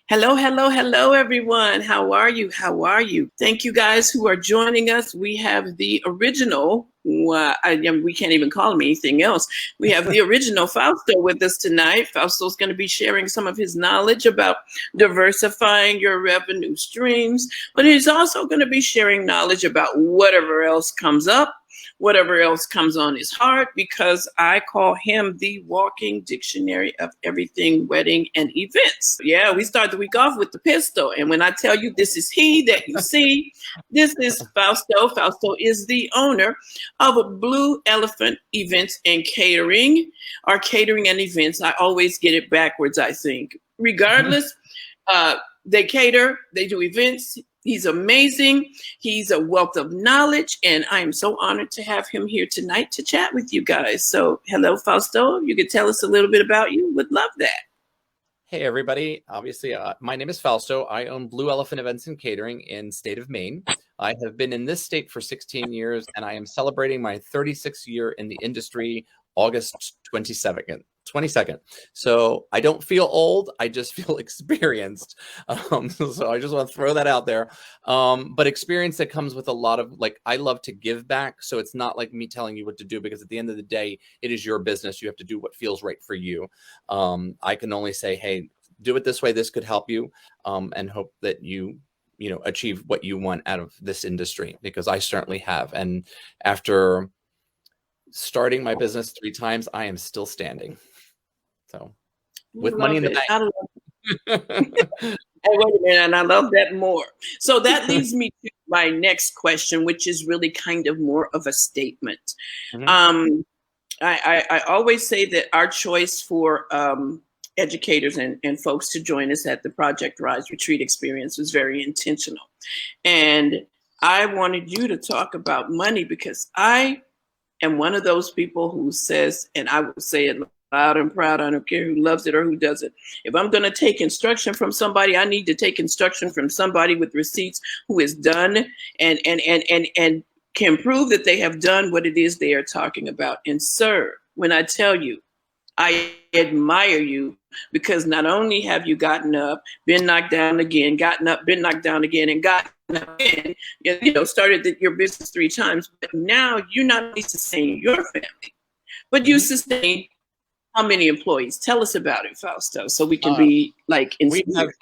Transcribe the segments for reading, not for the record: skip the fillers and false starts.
Hello, hello, hello, everyone. How are you? How are you? Thank you guys who are joining us. We have the original, we can't even call him anything else. We have the original Fausto with us tonight. Fausto's going to be sharing some of his knowledge about diversifying your revenue streams, but he's also going to be sharing knowledge about whatever else comes up, whatever else comes on his heart, because I call him the walking dictionary of everything wedding and events. Yeah, we start the week off with the pistol. And when I tell you this is he that you see, this is Fausto. Fausto is the owner of Blue Elephant Events and Catering, or Catering and Events. I always get it backwards, I think. Regardless, they cater, they do events. He's amazing. He's a wealth of knowledge, and I am so honored to have him here tonight to chat with you guys. So, hello, Fausto. You could tell us a little bit about you. Would love that. Hey, everybody. Obviously, my name is Fausto. I own Blue Elephant Events and Catering in state of Maine. I have been in this state for 16 years, and I am celebrating my 36th year in the industry August 22nd. So I don't feel old. I just feel experienced. So I just want to throw that out there. But experience that comes with a lot of, I love to give back. So it's not like me telling you what to do, because at the end of the day, it is your business. You have to do what feels right for you. I can only say, hey, do it this way. This could help you, and hope that you achieve what you want out of this industry, because I certainly have. And after starting my business 3 times, I am still standing. So with money in the bank. Hey, wait a minute, and I love that more. So that leads me to my next question, which is really kind of more of a statement. Mm-hmm. I always say that our choice for educators and folks to join us at the Project Rise Retreat Experience was very intentional. And I wanted you to talk about money, because I am one of those people who says, and I will say it loud and proud, I don't care who loves it or who doesn't. If I'm going to take instruction from somebody, I need to take instruction from somebody with receipts, who is done and can prove that they have done what it is they are talking about. And sir, when I tell you, I admire you, because not only have you gotten up, been knocked down again, gotten up, been knocked down again, and gotten up again, started your business 3 times, but now you not only sustain your family, but you sustain how many employees? Tell us about it, Fausto, so we can be inspired.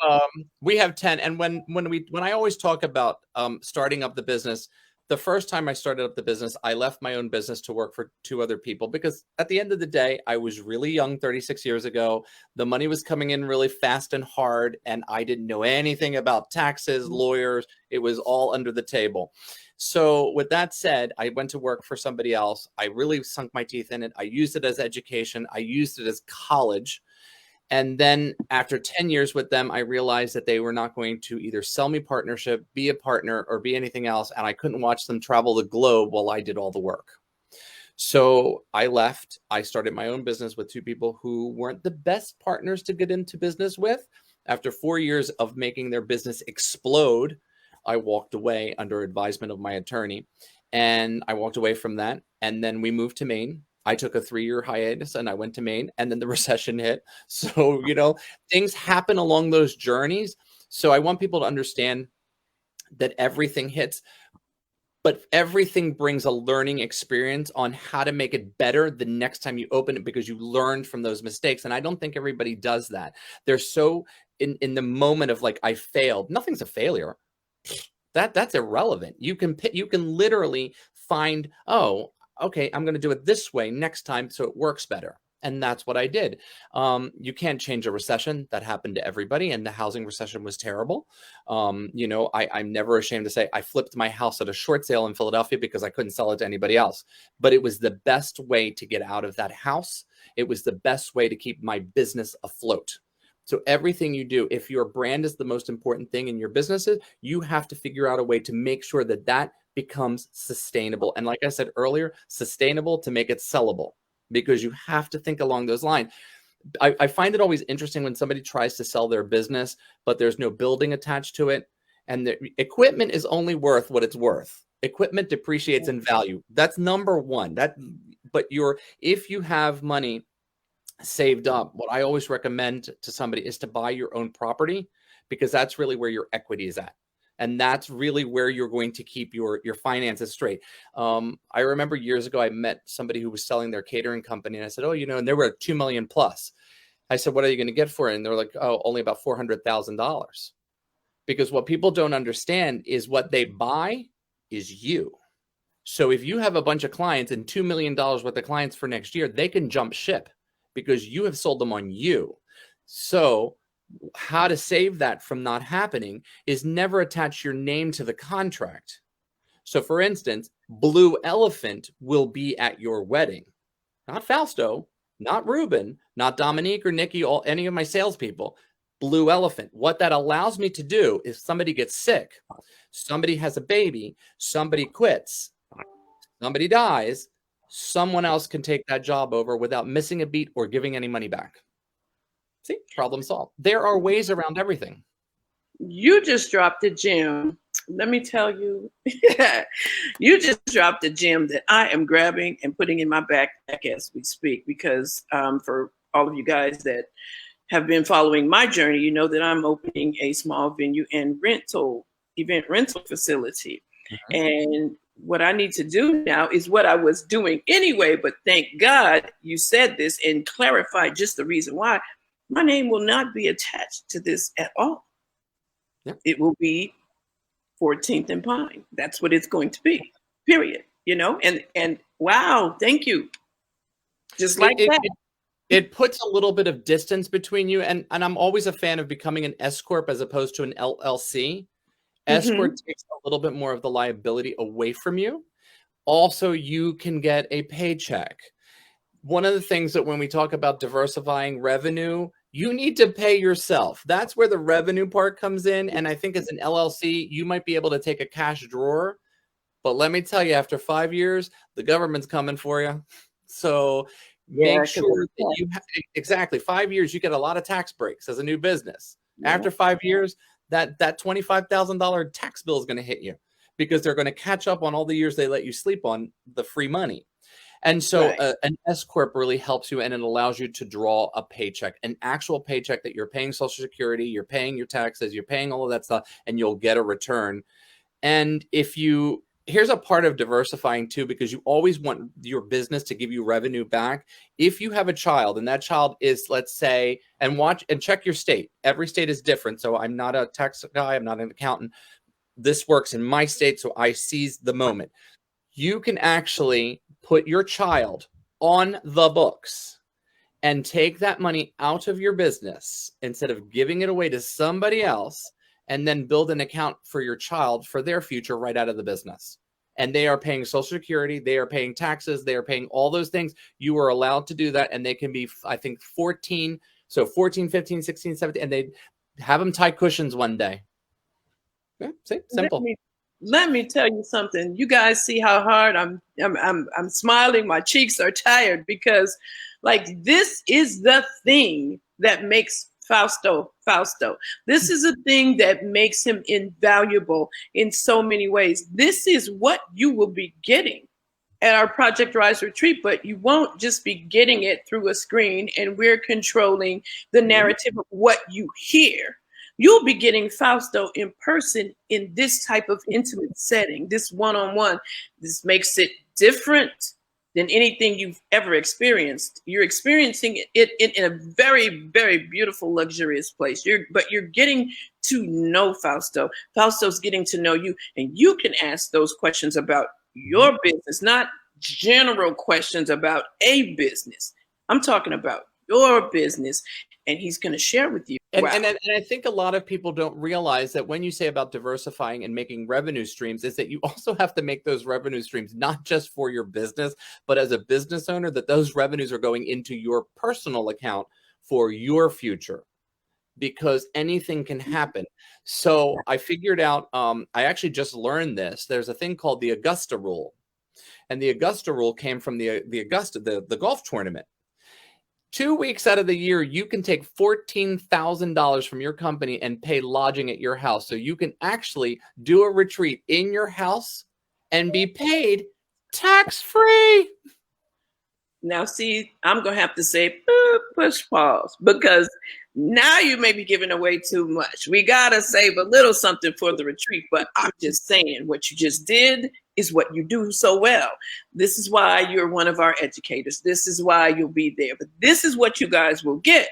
We have 10. And when I always talk about starting up the business, the first time I started up the business, I left my own business to work for 2 other people, because at the end of the day, I was really young 36 years ago. The money was coming in really fast and hard, and I didn't know anything about taxes, lawyers. It was all under the table. So with that said, I went to work for somebody else. I really sunk my teeth in it. I used it as education. I used it as college. And then after 10 years with them, I realized that they were not going to either sell me partnership, be a partner, or be anything else. And I couldn't watch them travel the globe while I did all the work. So I left. I started my own business with 2 people who weren't the best partners to get into business with. After 4 years of making their business explode, I walked away under advisement of my attorney, and I walked away from that. And then we moved to Maine. I took a 3-year hiatus, and I went to Maine, and then the recession hit. So, things happen along those journeys. So I want people to understand that everything hits, but everything brings a learning experience on how to make it better the next time you open it, because you learned from those mistakes. And I don't think everybody does that. They're so in the moment of I failed. Nothing's a failure. That's irrelevant. You can literally find, oh, okay, I'm going to do it this way next time so it works better. And that's what I did. You can't change a recession. That happened to everybody. And the housing recession was terrible. I'm never ashamed to say I flipped my house at a short sale in Philadelphia because I couldn't sell it to anybody else. But it was the best way to get out of that house. It was the best way to keep my business afloat. So everything you do, if your brand is the most important thing in your businesses, you have to figure out a way to make sure that that becomes sustainable. And like I said earlier, sustainable to make it sellable, because you have to think along those lines. I find it always interesting when somebody tries to sell their business, but there's no building attached to it. And the equipment is only worth what it's worth. Equipment depreciates in value. That's number one. If you have money saved up, what I always recommend to somebody is to buy your own property, because that's really where your equity is at. And that's really where you're going to keep your finances straight. I remember years ago, I met somebody who was selling their catering company, and I said, oh, and they were 2 million plus. I said, what are you going to get for it? And they're like, oh, only about $400,000. Because what people don't understand is what they buy is you. So if you have a bunch of clients and $2 million worth of clients for next year, they can jump ship because you have sold them on you. So how to save that from not happening is never attach your name to the contract. So for instance, Blue Elephant will be at your wedding, not Fausto, not Ruben, not Dominique or Nikki, any of my salespeople. Blue Elephant. What that allows me to do is somebody gets sick, somebody has a baby, somebody quits, somebody dies, someone else can take that job over without missing a beat or giving any money back. See, problem solved. There are ways around everything. You just dropped a gem. Let me tell you, you just dropped a gem that I am grabbing and putting in my backpack as we speak, because for all of you guys that have been following my journey, you know that I'm opening a small venue and event rental facility. Mm-hmm. And what I need to do now is what I was doing anyway, but thank God you said this and clarified just the reason why. My name will not be attached to this at all. Yep. It will be 14th and Pine. That's what it's going to be, period. And wow, thank you. Just like that. It puts a little bit of distance between you. And I'm always a fan of becoming an S Corp as opposed to an LLC. S Corp takes a little bit more of the liability away from you. Also, you can get a paycheck. One of the things that when we talk about diversifying revenue, you need to pay yourself. That's where the revenue part comes in. And I think as an LLC, you might be able to take a cash drawer. But let me tell you, after 5 years, the government's coming for you. So make sure that you have, exactly 5 years, you get a lot of tax breaks as a new business. Yeah. After 5 years, that $25,000 tax bill is going to hit you because they're going to catch up on all the years they let you sleep on the free money. And so an S Corp really helps you, and it allows you to draw a paycheck, an actual paycheck that you're paying Social Security, you're paying your taxes, you're paying all of that stuff, and you'll get a return. And here's a part of diversifying too, because you always want your business to give you revenue back. If you have a child and that child is, let's say, and check your state. Every state is different. So I'm not a tax guy. I'm not an accountant. This works in my state. So I seize the moment. You can actually put your child on the books and take that money out of your business instead of giving it away to somebody else, and then build an account for your child for their future right out of the business. And they are paying Social Security, they are paying taxes, they are paying all those things. You are allowed to do that. And they can be, I think, 14. So 14, 15, 16, 17, and they have them tie cushions one day. Yeah, see, simple. Let me tell you something. You guys see how hard I'm smiling. My cheeks are tired because, like, this is the thing that makes Fausto. This is a thing that makes him invaluable in so many ways. This is what you will be getting at our Project Rise retreat, but you won't just be getting it through a screen and we're controlling the narrative of what you hear. You'll be getting Fausto in person in this type of intimate setting, this one-on-one. This makes it different than anything you've ever experienced. You're experiencing it in a very, very beautiful, luxurious place. But you're getting to know Fausto. Fausto's getting to know you, and you can ask those questions about your business, not general questions about a business. I'm talking about your business, and he's going to share with you. And I think a lot of people don't realize that when you say about diversifying and making revenue streams, is that you also have to make those revenue streams not just for your business, but as a business owner, that those revenues are going into your personal account for your future, because anything can happen. So I figured out, I actually just learned this. There's a thing called the Augusta rule. And the Augusta rule came from the golf tournament. 2 weeks out of the year, you can take $14,000 from your company and pay lodging at your house. So you can actually do a retreat in your house and be paid tax-free. Now, see, I'm going to have to say push pause, because now you may be giving away too much. We got to save a little something for the retreat. But I'm just saying, what you just did is what you do so well. This is why you're one of our educators. This is why you'll be there. But this is what you guys will get.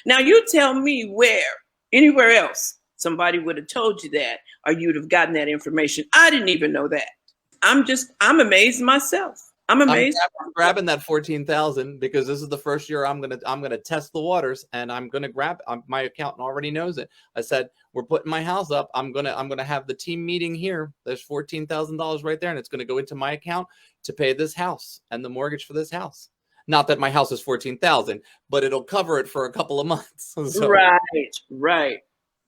Now, you tell me where, anywhere else, somebody would have told you that, or you'd have gotten that information. I didn't even know that. I'm amazed myself. I'm amazed. I'm grabbing that 14,000 because this is the first year I'm gonna test the waters, and I'm gonna grab. My accountant already knows it. I said, we're putting my house up. I'm gonna have the team meeting here. There's $14,000 right there, and it's gonna go into my account to pay this house and the mortgage for this house. Not that my house is 14,000, but it'll cover it for a couple of months. So. Right.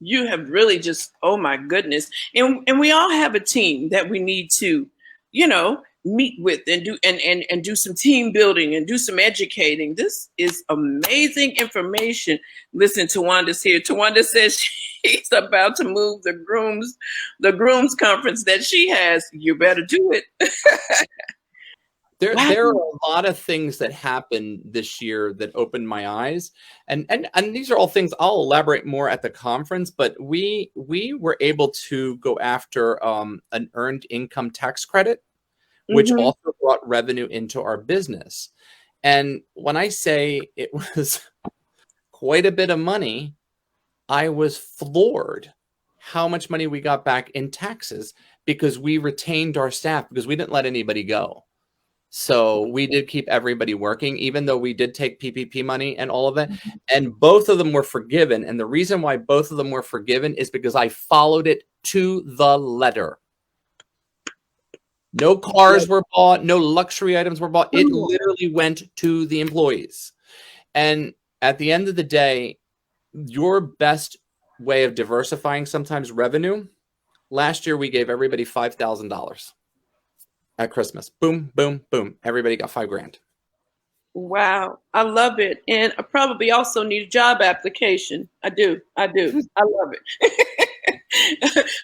You have really just, oh my goodness. And we all have a team that we need to, meet with and do some team building and do some educating. This is amazing information. Listen, Tawanda's here. Tawanda says she's about to move the grooms conference that she has. You better do it. There are a lot of things that happened this year that opened my eyes, and these are all things I'll elaborate more at the conference. But we were able to go after an earned income tax credit, which also brought revenue into our business. And when I say it was quite a bit of money, I was floored how much money we got back in taxes because we retained our staff, because we didn't let anybody go. So we did keep everybody working, even though we did take PPP money and all of that. And both of them were forgiven. And the reason why both of them were forgiven is because I followed it to the letter. No cars were bought. No luxury items were bought. It literally went to the employees. And at the end of the day, your best way of diversifying sometimes revenue. Last year, we gave everybody $5,000 at Christmas. Boom, boom, boom. Everybody got $5,000. Wow. I love it. And I probably also need a job application. I do. I love it.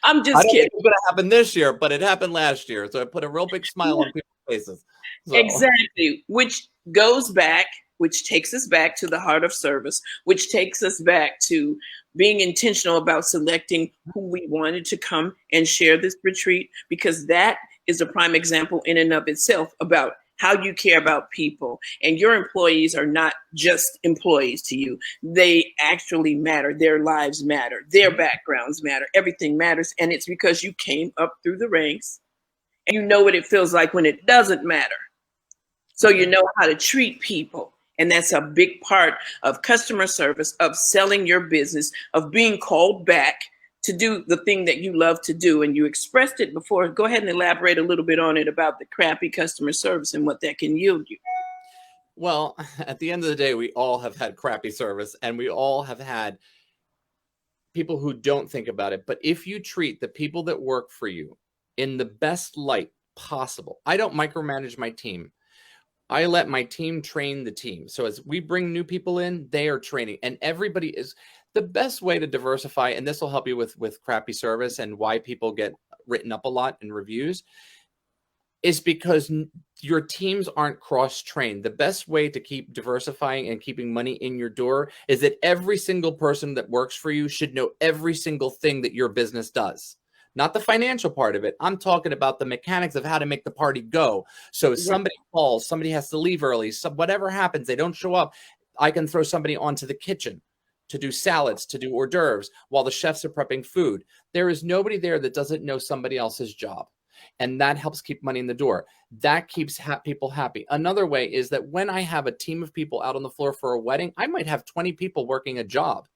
I'm just kidding. It's going to happen this year, but it happened last year. So it put a real big smile on people's faces. So. Exactly. Which takes us back to the heart of service, which takes us back to being intentional about selecting who we wanted to come and share this retreat, because that is a prime example in and of itself about how you care about people. And your employees are not just employees to you. They actually matter. Their lives matter. Their backgrounds matter. Everything matters. And it's because you came up through the ranks and you know what it feels like when it doesn't matter. So you know how to treat people. And that's a big part of customer service, of selling your business, of being called back to do the thing that you love to do. And you expressed it before. Go ahead and elaborate a little bit on it about the crappy customer service and what that can yield you. Well, at the end of the day, we all have had crappy service, and we all have had people who don't think about it. But if you treat the people that work for you in the best light possible, I don't micromanage my team. I let my team train the team. So as we bring new people in, they are training, and everybody is. The best way to diversify, and this will help you with crappy service and why people get written up a lot in reviews, is because your teams aren't cross-trained. The best way to keep diversifying and keeping money in your door is that every single person that works for you should know every single thing that your business does. Not the financial part of it. I'm talking about the mechanics of how to make the party go. So if somebody calls, somebody has to leave early, whatever happens, they don't show up, I can throw somebody onto the kitchen to do salads, to do hors d'oeuvres while the chefs are prepping food. There is nobody there that doesn't know somebody else's job. And that helps keep money in the door. That keeps people happy. Another way is that when I have a team of people out on the floor for a wedding, I might have 20 people working a job.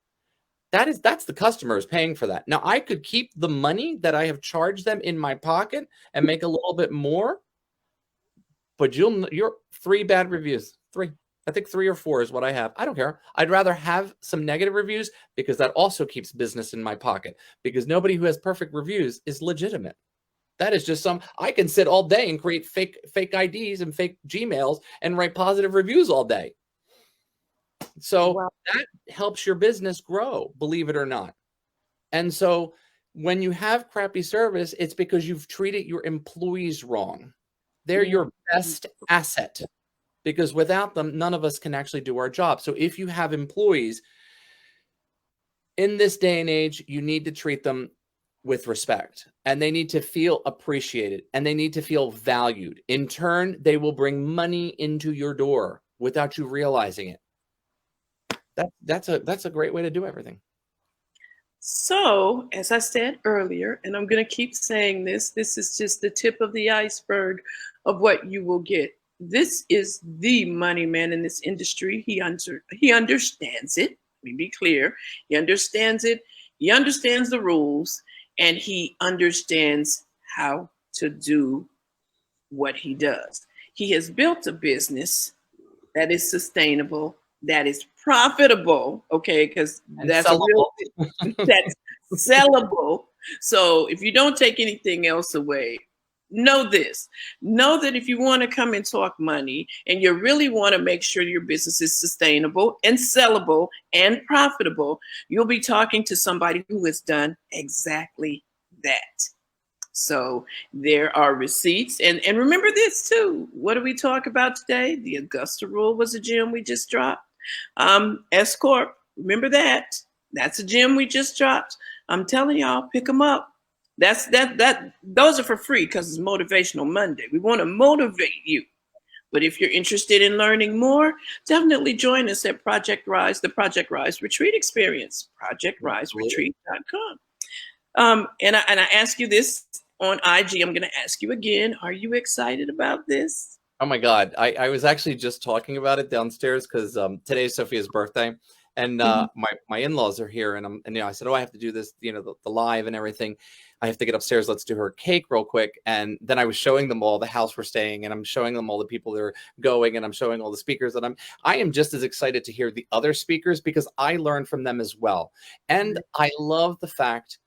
That's the customers paying for that. Now, I could keep the money that I have charged them in my pocket and make a little bit more, but you're 3 bad reviews. 3. I think 3 or 4 is what I have. I don't care. I'd rather have some negative reviews because that also keeps business in my pocket, because nobody who has perfect reviews is legitimate. That is just I can sit all day and create fake IDs and fake Gmails and write positive reviews all day. So that helps your business grow, believe it or not. And so when you have crappy service, it's because you've treated your employees wrong. They're your best asset. because without them, none of us can actually do our job. So if you have employees in this day and age, you need to treat them with respect, and they need to feel appreciated, and they need to feel valued. In turn, they will bring money into your door without you realizing it. That's a great way to do everything. So, as I said earlier, and I'm going to keep saying this is just the tip of the iceberg of what you will get. This is the money man in this industry. He understands it. Let me be clear. He understands it. He understands the rules, and he understands how to do what he does. He has built a business that is sustainable, that is profitable, okay, because that's that's sellable. So if you don't take anything else away, know this. Know that if you want to come and talk money and you really want to make sure your business is sustainable and sellable and profitable, you'll be talking to somebody who has done exactly that. So there are receipts. And remember this too. What do we talk about today? The Augusta rule was a gem we just dropped. S Corp, remember that. That's a gem we just dropped. I'm telling y'all, pick them up. Those are for free because it's Motivational Monday. We want to motivate you. But if you're interested in learning more, definitely join us at Project Rise, the Project Rise Retreat Experience, projectriseretreat.com. And I ask you this on IG. I'm going to ask you again. Are you excited about this? Oh my God. I was actually just talking about it downstairs because today's Sophia's birthday, and my in-laws are here, and I said, oh, I have to do this, the live and everything. I have to get upstairs. Let's do her cake real quick. And then I was showing them all the house we're staying, and I'm showing them all the people that are going, and I'm showing all the speakers, and I am just as excited to hear the other speakers because I learn from them as well. And I love the fact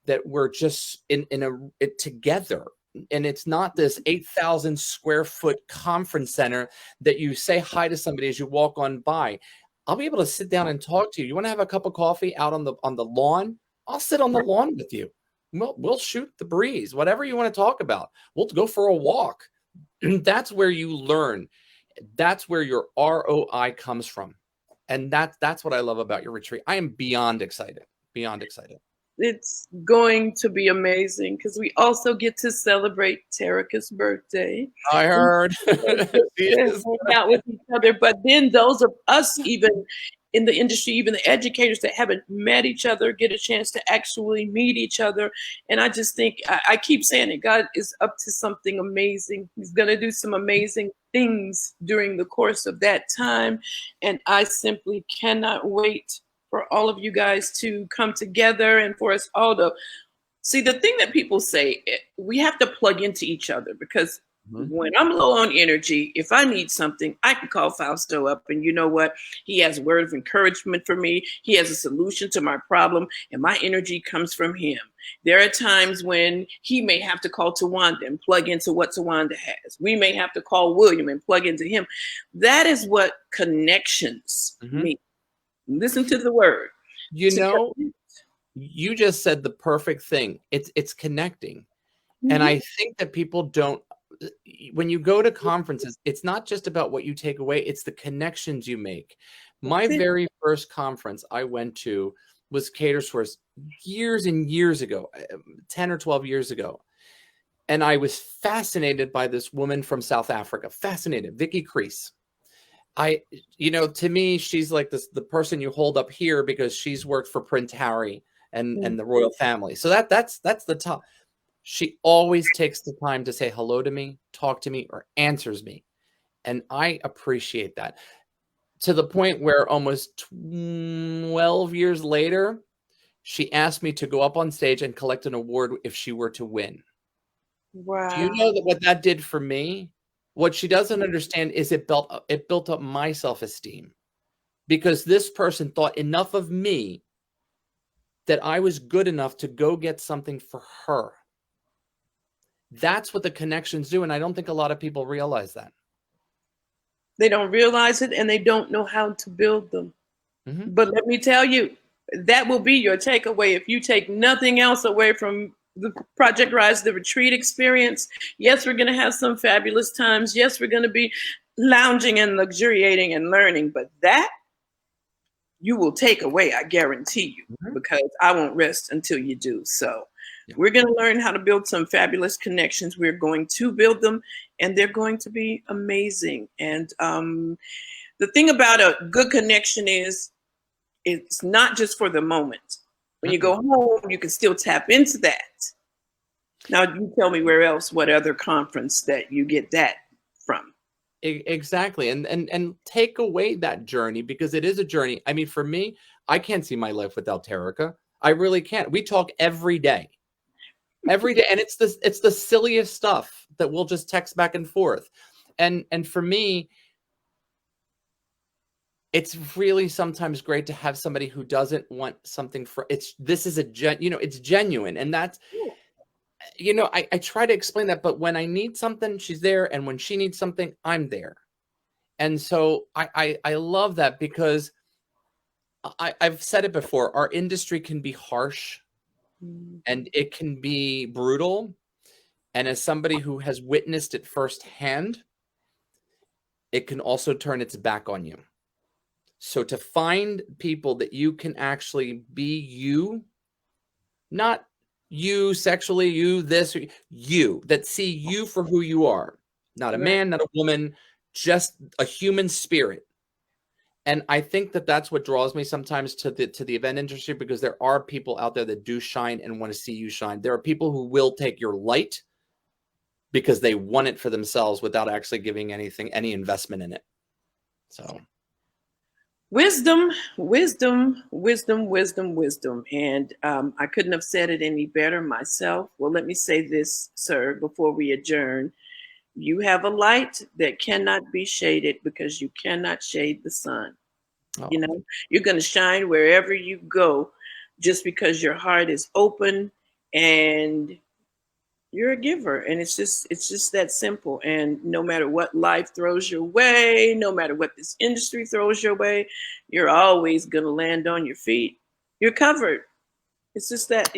that we're just in it together. And it's not this 8,000 square foot conference center that you say hi to somebody as you walk on by. I'll be able to sit down and talk to you. You want to have a cup of coffee out on the lawn? I'll sit on the lawn with you. We'll shoot the breeze, whatever you want to talk about. We'll go for a walk. That's where you learn. That's where your ROI comes from. And that's what I love about your retreat. I am beyond excited, beyond excited. It's going to be amazing because we also get to celebrate Terica's birthday. I heard. Hang out with each other. But then those of us, even in the industry, even the educators that haven't met each other, get a chance to actually meet each other. And I just think, I keep saying it, God is up to something amazing. He's going to do some amazing things during the course of that time. And I simply cannot wait for all of you guys to come together and for us all to see. The thing that people say, we have to plug into each other because when I'm low on energy, if I need something, I can call Fausto up, and you know what? He has a word of encouragement for me. He has a solution to my problem, and my energy comes from him. There are times when he may have to call Tawanda and plug into what Tawanda has. We may have to call William and plug into him. That is what connections mean. Listen to the word. You just said the perfect thing. It's connecting. And I think that people don't, when you go to conferences, it's not just about what you take away, it's the connections you make. My very first conference I went to was Caterers Source years and years ago, 10 or 12 years ago. And I was fascinated by this woman from South Africa, fascinated, Vicky Crease. To me, she's like the person you hold up here because she's worked for Prince Harry and the royal family. So that's the top. She always takes the time to say hello to me, talk to me, or answers me. And I appreciate that to the point where almost 12 years later, she asked me to go up on stage and collect an award if she were to win. Wow. Do you know what that did for me? What she doesn't understand is it built up my self-esteem because this person thought enough of me that I was good enough to go get something for her. That's what the connections do. And I don't think a lot of people realize that. They don't realize it, and they don't know how to build them. But let me tell you, that will be your takeaway if you take nothing else away from the Project Rise, the retreat experience. Yes, we're going to have some fabulous times. Yes, we're going to be lounging and luxuriating and learning, but that you will take away, I guarantee you, because I won't rest until you do. So we're going to learn how to build some fabulous connections. We're going to build them, and they're going to be amazing. And the thing about a good connection is it's not just for the moment. When you go home, you can still tap into that. Now, you tell me where else, what other conference that you get that from. Exactly. And take away that journey, because it is a journey. I mean, for me, I can't see my life without Terica. I really can't. We talk every day. Every day. And it's the silliest stuff that we'll just text back and forth. And for me, it's really sometimes great to have somebody who doesn't want something for it's genuine. And that's, I try to explain that, but when I need something, she's there. And when she needs something, I'm there. And so I love that, because I've said it before, our industry can be harsh and it can be brutal. And as somebody who has witnessed it firsthand, it can also turn its back on you. So to find people that you can actually be you, not you sexually, you this, you, that see you for who you are, not a man, not a woman, just a human spirit. And I think that that's what draws me sometimes to the event industry, because there are people out there that do shine and want to see you shine. There are people who will take your light because they want it for themselves without actually giving any investment in it. So wisdom. And I couldn't have said it any better myself. Well, let me say this, sir, before we adjourn. You have a light that cannot be shaded, because you cannot shade the sun. You're going to shine wherever you go, just because your heart is open and you're a giver. And it's just that simple. And no matter what life throws your way, no matter what this industry throws your way, you're always going to land on your feet. You're covered. It's just that,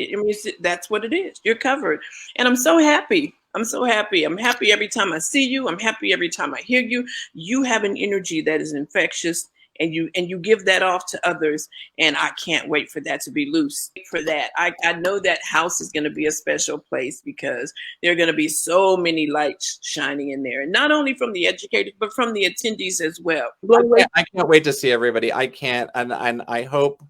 that's what it is. You're covered. And I'm so happy. I'm so happy. I'm happy every time I see you. I'm happy every time I hear you. You have an energy that is infectious, and you give that off to others. And I can't wait for that to be loose. For that, I know that house is going to be a special place, because there are going to be so many lights shining in there, and not only from the educators, but from the attendees as well. I can't wait to see everybody. I can't. And I hope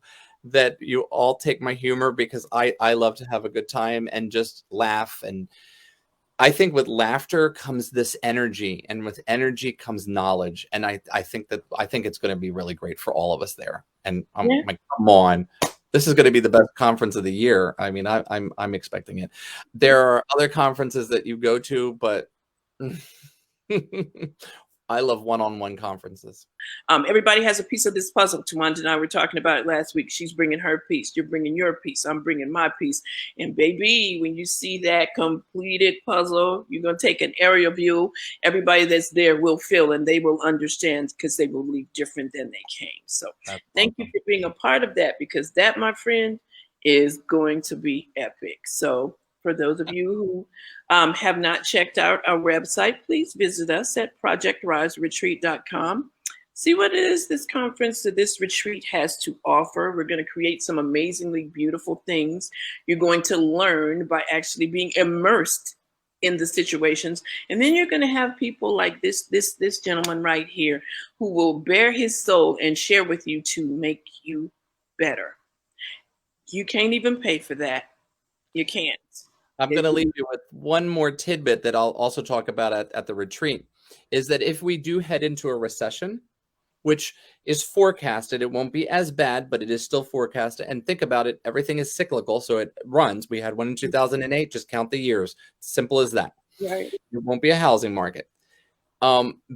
that you all take my humor, because I love to have a good time and just laugh. And I think with laughter comes this energy, and with energy comes knowledge. And I think it's going to be really great for all of us there. And I'm like, come on, this is going to be the best conference of the year. I mean, I'm expecting it. There are other conferences that you go to, but I love one-on-one conferences. Everybody has a piece of this puzzle. Tawanda and I were talking about it last week. She's bringing her piece. You're bringing your piece. I'm bringing my piece. And baby, when you see that completed puzzle, you're going to take an aerial view. Everybody that's there will feel, and they will understand, because they will leave different than they came. So thank you for being a part of that, because that, my friend, is going to be epic. So for those of you who have not checked out our website, please visit us at projectriseretreat.com. See what it is this conference, that this retreat has to offer. We're going to create some amazingly beautiful things. You're going to learn by actually being immersed in the situations. And then you're going to have people like this gentleman right here, who will bare his soul and share with you to make you better. You can't even pay for that. You can't. I'm going to leave you with one more tidbit that I'll also talk about at the retreat, is that if we do head into a recession, which is forecasted, it won't be as bad, but it is still forecasted. And think about it, everything is cyclical, so it runs. We had one in 2008, just count the years. Simple as that. Right. It won't be a housing market.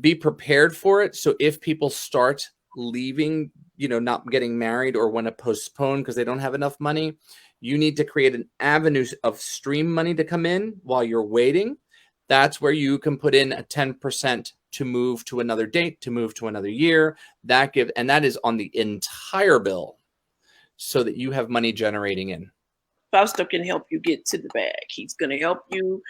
Be prepared for it. So if people start leaving, not getting married, or want to postpone because they don't have enough money, you need to create an avenue of stream money to come in while you're waiting. That's where you can put in a 10% to move to another date, to move to another year. And that is on the entire bill, so that you have money generating in. Fausto can help you get to the bag. He's going to help you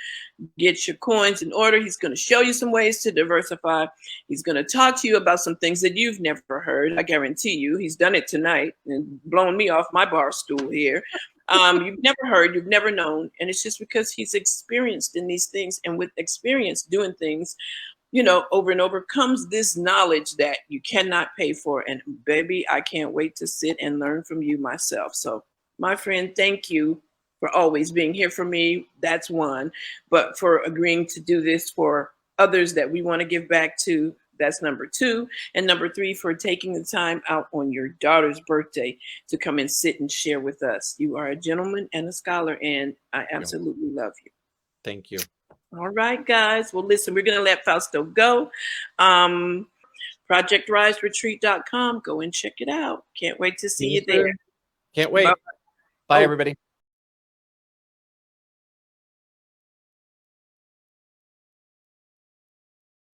get your coins in order. He's going to show you some ways to diversify. He's going to talk to you about some things that you've never heard. I guarantee you, he's done it tonight and blown me off my bar stool here. You've never heard, you've never known. And it's just because he's experienced in these things, and with experience doing things, you know, over and over comes this knowledge that you cannot pay for. And baby, I can't wait to sit and learn from you myself. So my friend, thank you for always being here for me. That's one. But for agreeing to do this for others that we want to give back to, that's number two. And number three, for taking the time out on your daughter's birthday to come and sit and share with us. You are a gentleman and a scholar, and I absolutely love you. Thank you. All right, guys. Well, listen, we're going to let Fausto go. ProjectRiseRetreat.com. Go and check it out. Can't wait to see you there. Can't wait. Bye, everybody.